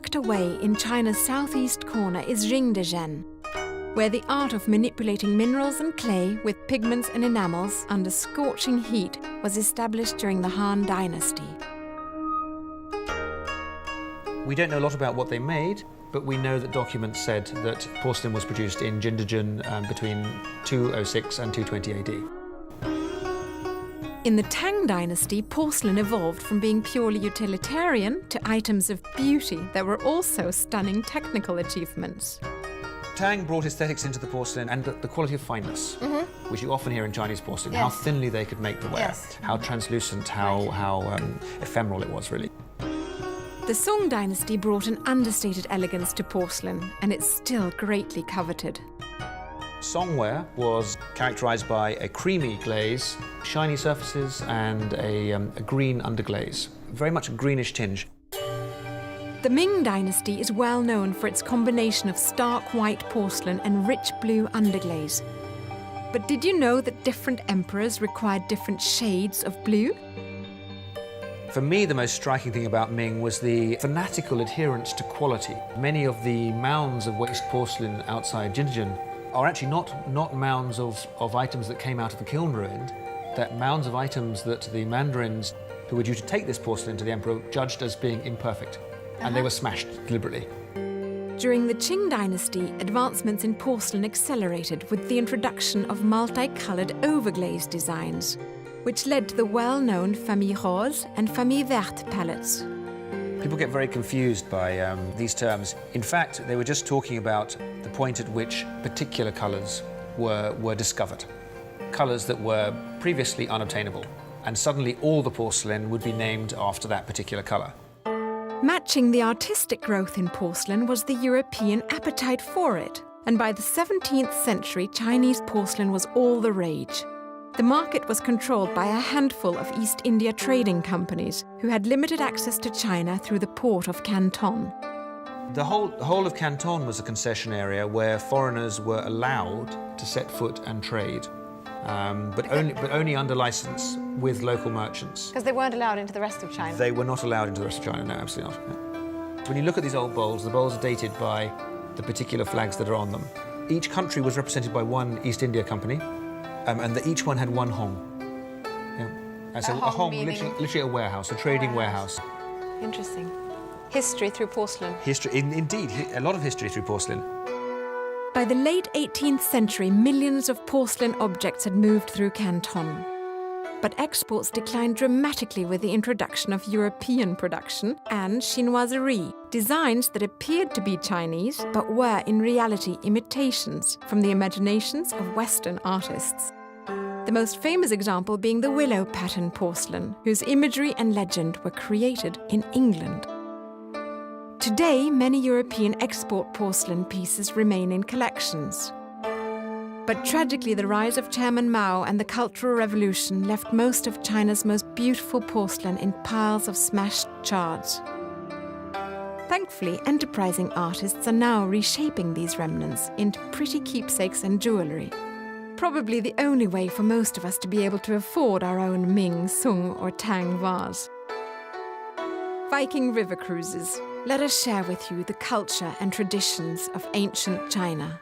tucked away in China's southeast corner is Jingdezhen, where the art of manipulating minerals and clay with pigments and enamels under scorching heat was established during the Han Dynasty. We don't know a lot about what they made, but we know that documents said that porcelain was produced in Jingdezhen between 206 and 220 AD. In the Tang Dynasty, porcelain evolved from being purely utilitarian to items of beauty that were also stunning technical achievements. Tang brought aesthetics into the porcelain and the quality of fineness, which you often hear in Chinese porcelain, how thinly they could make the ware, how translucent, how ephemeral it was, really. The Soong Dynasty brought an understated elegance to porcelain, and it's still greatly coveted. Soong ware was characterized by a creamy glaze, shiny surfaces, and a green underglaze, very much a greenish tinge. The Ming Dynasty is well known for its combination of stark white porcelain and rich blue underglaze. But did you know that different emperors required different shades of blue? For me, the most striking thing about Ming was the fanatical adherence to quality. Many of the mounds of waste porcelain outside Jingdezhen are actually not mounds of items that came out of the kiln ruin. They're mounds of items that the mandarins who were due to take this porcelain to the emperor judged as being imperfect, and they were smashed deliberately. During the Qing Dynasty, advancements in porcelain accelerated with the introduction of multicoloured overglaze designs, which led to the well-known Famille Rose and Famille Verte palettes. People get very confused by these terms. In fact, they were just talking about the point at which particular colours were discovered. Colours that were previously unobtainable, and suddenly all the porcelain would be named after that particular colour. Matching the artistic growth in porcelain was the European appetite for it, and by the 17th century, Chinese porcelain was all the rage. The market was controlled by a handful of East India trading companies who had limited access to China through the port of Canton. The whole of Canton was a concession area where foreigners were allowed to set foot and trade, but only under license with local merchants. Because they weren't allowed into the rest of China? They were not allowed into the rest of China, no, absolutely not. No. When you look at these old bowls, the bowls are dated by the particular flags that are on them. Each country was represented by one East India company, and each one had one hong. Yeah. And so a hong, literally a warehouse, a trading warehouse. Interesting. History through porcelain. Indeed, a lot of history through porcelain. By the late 18th century, millions of porcelain objects had moved through Canton. But exports declined dramatically with the introduction of European production and chinoiserie, designs that appeared to be Chinese but were in reality imitations from the imaginations of Western artists. The most famous example being the willow pattern porcelain, whose imagery and legend were created in England. Today, many European export porcelain pieces remain in collections. But tragically, the rise of Chairman Mao and the Cultural Revolution left most of China's most beautiful porcelain in piles of smashed shards. Thankfully, enterprising artists are now reshaping these remnants into pretty keepsakes and jewellery. Probably the only way for most of us to be able to afford our own Ming, Soong or Tang vase. Viking river cruises. Let us share with you the culture and traditions of ancient China.